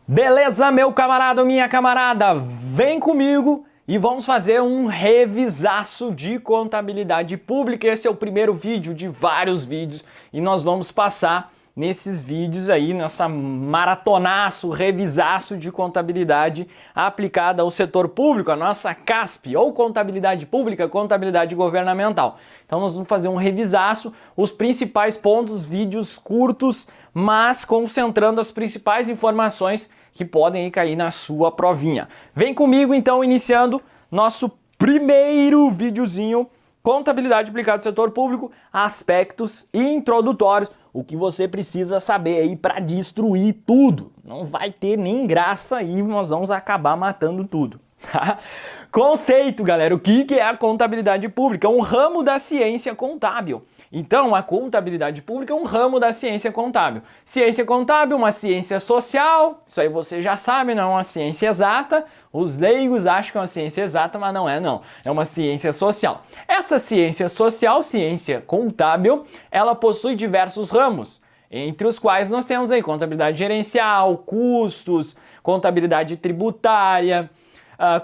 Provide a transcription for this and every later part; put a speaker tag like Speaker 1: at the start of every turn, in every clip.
Speaker 1: Beleza, meu camarada ou minha camarada? Vem comigo e vamos fazer um revisaço de contabilidade pública. Esse é o primeiro vídeo de vários vídeos e nós vamos passar nesses vídeos aí, nessa maratonaço, revisaço de contabilidade aplicada ao setor público, a nossa CASP, ou contabilidade pública, contabilidade governamental. Então nós vamos fazer um revisaço, os principais pontos, vídeos curtos, mas concentrando as principais informações que podem aí cair na sua provinha. Vem comigo então, iniciando nosso primeiro videozinho, contabilidade aplicada ao setor público, aspectos introdutórios, o que você precisa saber aí para destruir tudo. Não vai ter nem graça e nós vamos acabar matando tudo. Conceito, galera, o que é a contabilidade pública? É um ramo da ciência contábil. Então, a contabilidade pública é um ramo da ciência contábil. Ciência contábil, uma ciência social, isso aí você já sabe, não é uma ciência exata. Os leigos acham que é uma ciência exata, mas não é não. É uma ciência social. Essa ciência social, ciência contábil, ela possui diversos ramos, entre os quais nós temos aí contabilidade gerencial, custos, contabilidade tributária,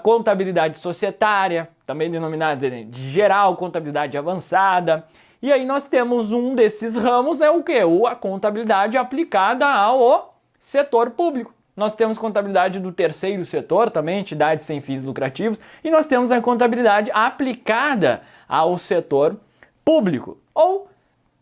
Speaker 1: contabilidade societária, também denominada de geral, contabilidade avançada. E aí nós temos um desses ramos, é o quê? A contabilidade aplicada ao setor público. Nós temos contabilidade do terceiro setor, também entidades sem fins lucrativos, e nós temos a contabilidade aplicada ao setor público, ou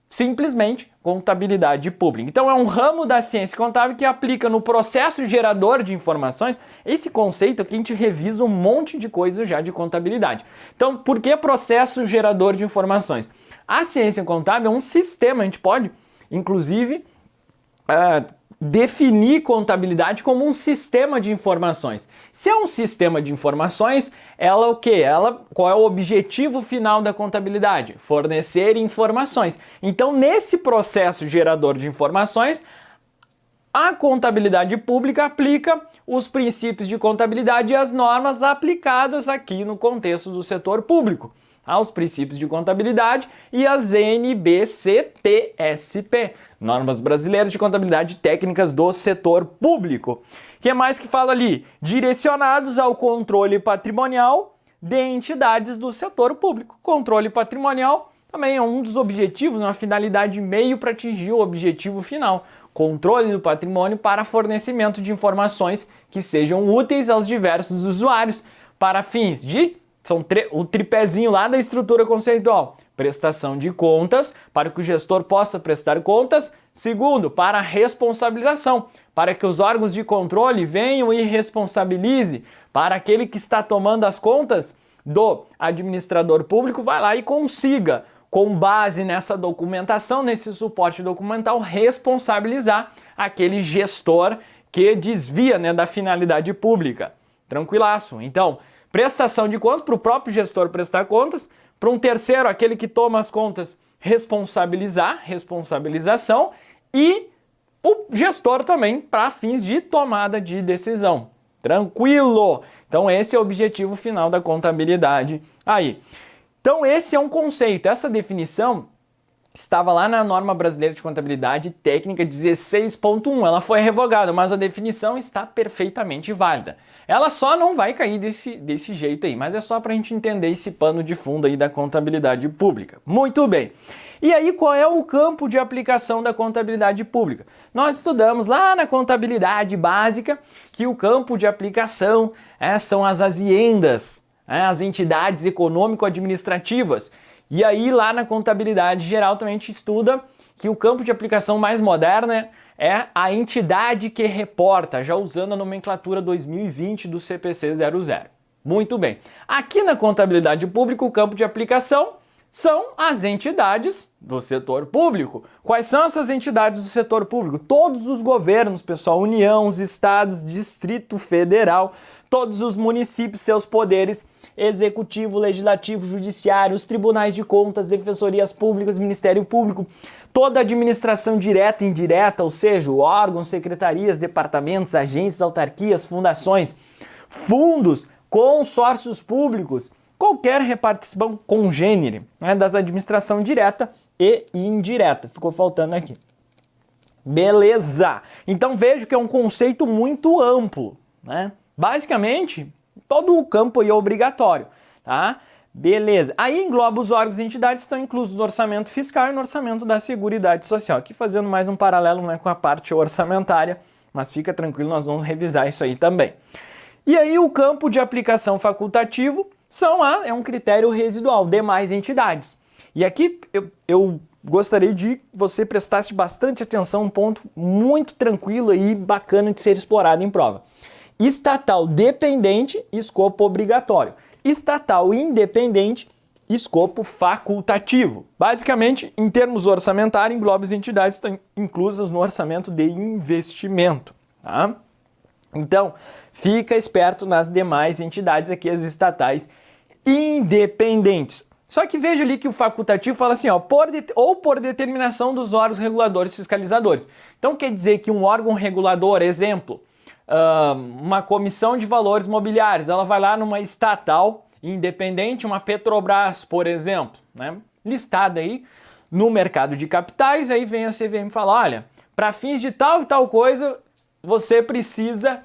Speaker 1: simplesmente contabilidade pública. Então é um ramo da ciência contábil que aplica no processo gerador de informações. Esse conceito aqui a gente revisa um monte de coisa já de contabilidade. Então, por que processo gerador de informações? A ciência contábil é um sistema, a gente pode, inclusive, definir contabilidade como um sistema de informações. Se é um sistema de informações, ela o quê? Qual é o objetivo final da contabilidade? Fornecer informações. Então, nesse processo gerador de informações, a contabilidade pública aplica os princípios de contabilidade e as normas aplicadas aqui no contexto do setor público, aos princípios de contabilidade e as NBC-TSP, Normas Brasileiras de Contabilidade Técnicas do Setor Público. O que mais que fala ali? Direcionados ao controle patrimonial de entidades do setor público. Controle patrimonial também é um dos objetivos, uma finalidade meio para atingir o objetivo final. Controle do patrimônio para fornecimento de informações que sejam úteis aos diversos usuários para fins de o tripézinho lá da estrutura conceitual. Prestação de contas, para que o gestor possa prestar contas. Segundo, para a responsabilização, para que os órgãos de controle venham e responsabilize, para aquele que está tomando as contas do administrador público, vai lá e consiga, com base nessa documentação, nesse suporte documental, responsabilizar aquele gestor que desvia, da finalidade pública. Tranquilaço. Então, prestação de contas para o próprio gestor prestar contas, para um terceiro, aquele que toma as contas, responsabilização, e o gestor também para fins de tomada de decisão. Tranquilo? Então esse é o objetivo final da contabilidade aí. Então esse é um conceito, essa definição estava lá na Norma Brasileira de Contabilidade Técnica 16.1, ela foi revogada, mas a definição está perfeitamente válida. Ela só não vai cair desse jeito aí, mas é só para a gente entender esse pano de fundo aí da contabilidade pública. Muito bem. E aí, qual é o campo de aplicação da contabilidade pública? Nós estudamos lá na contabilidade básica que o campo de aplicação são as haciendas, as entidades econômico-administrativas. E aí, lá na contabilidade geral, também a gente estuda que o campo de aplicação mais moderno é a entidade que reporta, já usando a nomenclatura 2020 do CPC 00. Muito bem. Aqui na contabilidade pública, o campo de aplicação são as entidades do setor público. Quais são essas entidades do setor público? Todos os governos, pessoal, União, os estados, Distrito Federal, todos os municípios, seus poderes executivo, legislativo, judiciário, os tribunais de contas, defensorias públicas, Ministério Público, toda a administração direta e indireta, ou seja, órgãos, secretarias, departamentos, agências, autarquias, fundações, fundos, consórcios públicos, qualquer repartição congênere das administração direta e indireta. Ficou faltando aqui. Beleza! Então vejo que é um conceito muito amplo, né? Basicamente, todo o campo aí é obrigatório, tá? Beleza. Aí engloba os órgãos e entidades que estão inclusos no orçamento fiscal e no orçamento da Seguridade Social. Aqui fazendo mais um paralelo, né, com a parte orçamentária, mas fica tranquilo, nós vamos revisar isso aí também. E aí o campo de aplicação facultativo é um critério residual, demais entidades. E aqui eu gostaria de você prestasse bastante atenção, um ponto muito tranquilo e bacana de ser explorado em prova. Estatal dependente, escopo obrigatório. Estatal independente, escopo facultativo. Basicamente, em termos orçamentários, engloba as entidades que estão inclusas no orçamento de investimento. Tá? Então, fica esperto nas demais entidades aqui, as estatais independentes. Só que veja ali que o facultativo fala assim, ó, por determinação dos órgãos reguladores e fiscalizadores. Então quer dizer que um órgão regulador, exemplo, uma comissão de valores mobiliários, ela vai lá numa estatal independente, uma Petrobras, por exemplo, né, listada aí no mercado de capitais, aí vem a CVM e fala, olha, para fins de tal e tal coisa, você precisa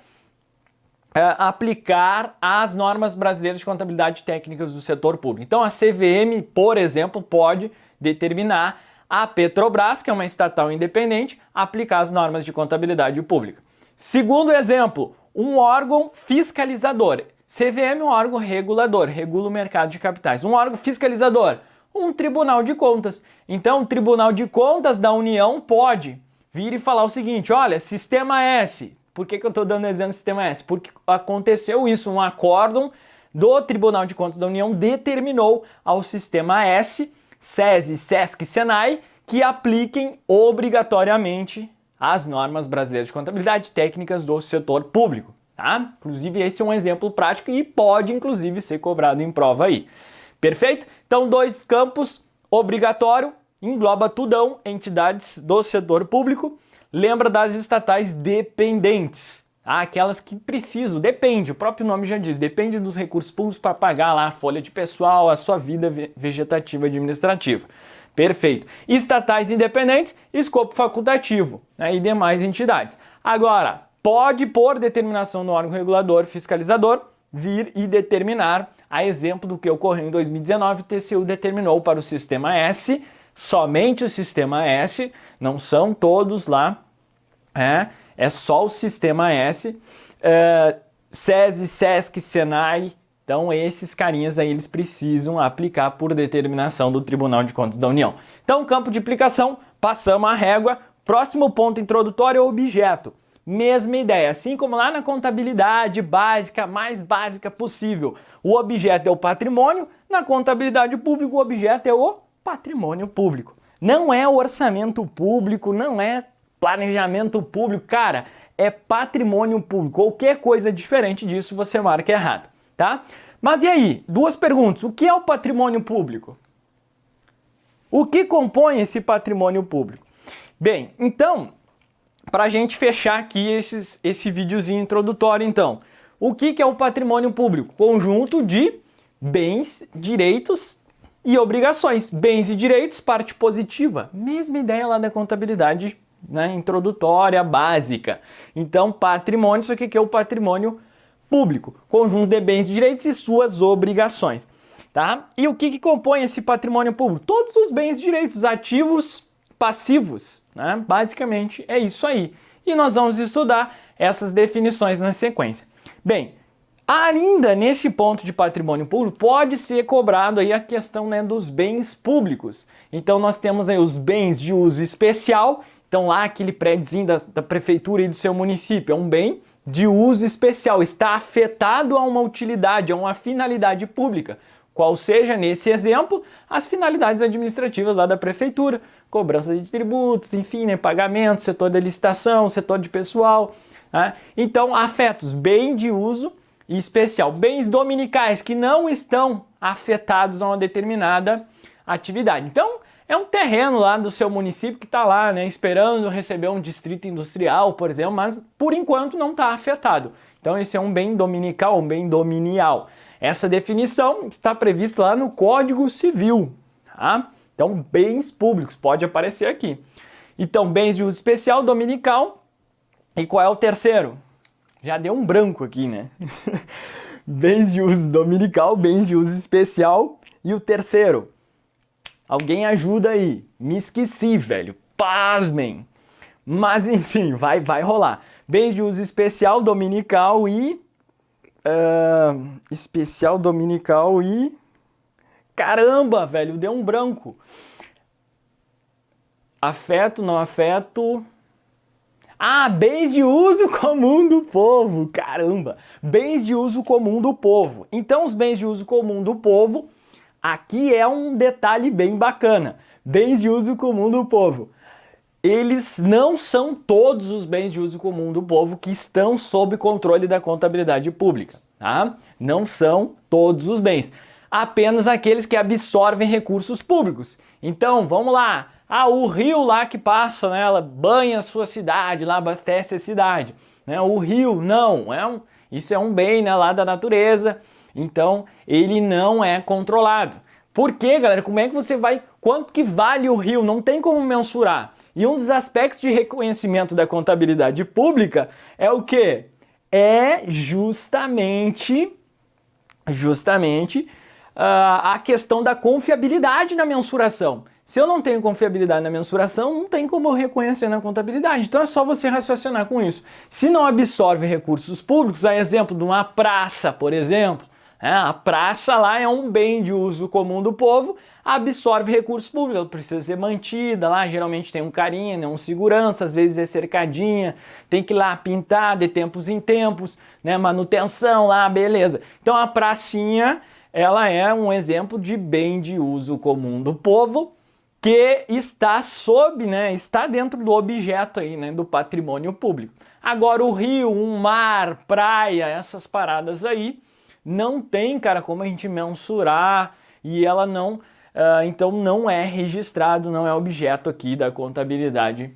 Speaker 1: aplicar as normas brasileiras de contabilidade técnicas do setor público. Então a CVM, por exemplo, pode determinar a Petrobras, que é uma estatal independente, aplicar as normas de contabilidade pública. Segundo exemplo, um órgão fiscalizador. CVM é um órgão regulador, regula o mercado de capitais. Um órgão fiscalizador, um Tribunal de Contas. Então o Tribunal de Contas da União pode vir e falar o seguinte, olha, Sistema S. Por que eu estou dando exemplo do Sistema S? Porque aconteceu isso, um acórdão do Tribunal de Contas da União determinou ao Sistema S, SESI, SESC e SENAI, que apliquem obrigatoriamente as normas brasileiras de contabilidade técnicas do setor público. Tá? Inclusive esse é um exemplo prático e pode inclusive ser cobrado em prova aí. Perfeito? Então 2 campos, obrigatório, engloba tudão, entidades do setor público. Lembra das estatais dependentes, tá? Aquelas que precisam, depende, o próprio nome já diz, depende dos recursos públicos para pagar lá a folha de pessoal, a sua vida vegetativa administrativa. Perfeito. Estatais independentes, escopo facultativo, né, e demais entidades. Agora, pode, por determinação do órgão regulador fiscalizador, vir e determinar, a exemplo do que ocorreu em 2019, o TCU determinou para o Sistema S, somente o Sistema S, não são todos lá, é só o Sistema S, SESI, SESC, SENAI, então esses carinhas aí eles precisam aplicar por determinação do Tribunal de Contas da União. Então campo de aplicação, passamos a régua, próximo ponto introdutório é o objeto. Mesma ideia, assim como lá na contabilidade básica, mais básica possível, o objeto é o patrimônio, na contabilidade pública o objeto é o patrimônio público. Não é orçamento público, não é planejamento público, cara, é patrimônio público. Qualquer coisa diferente disso você marca errado, tá? Mas e aí? 2 perguntas. O que é o patrimônio público? O que compõe esse patrimônio público? Bem, então, para a gente fechar aqui esse videozinho introdutório, então, o que é o patrimônio público? Conjunto de bens, direitos e obrigações. Bens e direitos, parte positiva. Mesma ideia lá da contabilidade, né, introdutória, básica. Então, patrimônio, isso aqui que é o patrimônio público. Conjunto de bens e direitos e suas obrigações. Tá? E o que compõe esse patrimônio público? Todos os bens e direitos, ativos, passivos. Né? Basicamente é isso aí. E nós vamos estudar essas definições na sequência. Bem, ainda nesse ponto de patrimônio público, pode ser cobrado aí a questão, né, dos bens públicos. Então nós temos aí os bens de uso especial. Então lá aquele prédiozinho da prefeitura e do seu município é um bem de uso especial, está afetado a uma utilidade, a uma finalidade pública. Qual seja, nesse exemplo, as finalidades administrativas lá da prefeitura, cobrança de tributos, enfim, né, pagamento, setor da licitação, setor de pessoal. Né? Então, afetos, bem de uso especial. Bens dominicais que não estão afetados a uma determinada atividade. Então, é um terreno lá do seu município que está lá, né, esperando receber um distrito industrial, por exemplo, mas por enquanto não está afetado. Então, esse é um bem dominical, um bem dominial. Essa definição está prevista lá no Código Civil, tá? Então, bens públicos, pode aparecer aqui. Então, bens de uso especial, dominical. E qual é o terceiro? Já deu um branco aqui, né? Bens de uso dominical, bens de uso especial. E o terceiro? Alguém ajuda aí. Me esqueci, velho. Pasmem. Mas enfim, vai rolar. Bens de uso especial, dominical e... especial, dominical e... Caramba, velho, deu um branco. Afeto, não afeto... Ah, bens de uso comum do povo, caramba! Bens de uso comum do povo. Então, os bens de uso comum do povo, aqui é um detalhe bem bacana. Bens de uso comum do povo. Eles não são todos os bens de uso comum do povo que estão sob controle da contabilidade pública, tá? Não são todos os bens. Apenas aqueles que absorvem recursos públicos. Então, vamos lá. Ah, o rio lá que passa, né, ela banha a sua cidade, lá abastece a cidade. Né? O rio, não, isso é um bem, né, lá da natureza, então ele não é controlado. Por quê, galera? Como é que você vai... Quanto que vale o rio? Não tem como mensurar. E um dos aspectos de reconhecimento da contabilidade pública é o quê? É justamente a questão da confiabilidade na mensuração. Se eu não tenho confiabilidade na mensuração, não tem como eu reconhecer na contabilidade. Então é só você raciocinar com isso. Se não absorve recursos públicos, a exemplo de uma praça, por exemplo, a praça lá é um bem de uso comum do povo, absorve recursos públicos, ela precisa ser mantida lá, geralmente tem um carinha, né, um segurança, às vezes é cercadinha, tem que ir lá pintar de tempos em tempos, né, manutenção lá, beleza. Então a pracinha, ela é um exemplo de bem de uso comum do povo, que está está dentro do objeto aí, né, do patrimônio público. Agora o rio, um mar, praia, essas paradas aí, não tem, cara, como a gente mensurar e ela não, então não é registrado, não é objeto aqui da contabilidade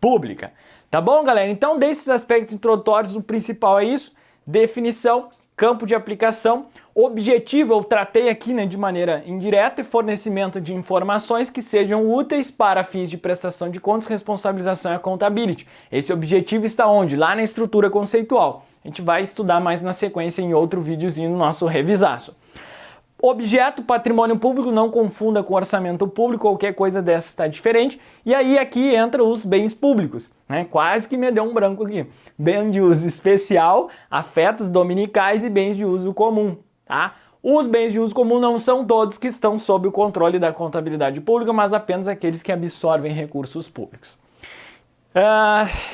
Speaker 1: pública. Tá bom, galera? Então, desses aspectos introdutórios, o principal é isso, definição, campo de aplicação, objetivo eu tratei aqui, né, de maneira indireta, e fornecimento de informações que sejam úteis para fins de prestação de contas, responsabilização e accountability. Esse objetivo está onde? Lá na estrutura conceitual. A gente vai estudar mais na sequência em outro videozinho no nosso revisaço. Objeto, patrimônio público, não confunda com orçamento público, qualquer coisa dessa está diferente. E aí aqui entra os bens públicos, né? Quase que me deu um branco aqui. Bem de uso especial, afetos dominicais e bens de uso comum, tá? Os bens de uso comum não são todos que estão sob o controle da contabilidade pública, mas apenas aqueles que absorvem recursos públicos.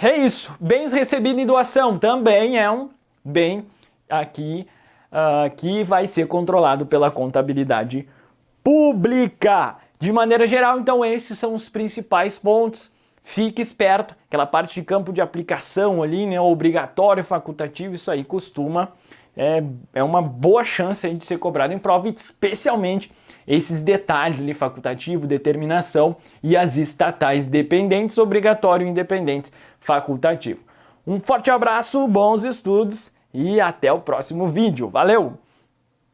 Speaker 1: É isso. Bens recebidos em doação também é um bem aqui que vai ser controlado pela contabilidade pública. De maneira geral, então, esses são os principais pontos. Fique esperto, aquela parte de campo de aplicação ali, né, obrigatório, facultativo, isso aí costuma, é uma boa chance aí de ser cobrado em prova, especialmente esses detalhes ali, facultativo, determinação e as estatais dependentes, obrigatório, independentes, facultativo. Um forte abraço, bons estudos e até o próximo vídeo. Valeu!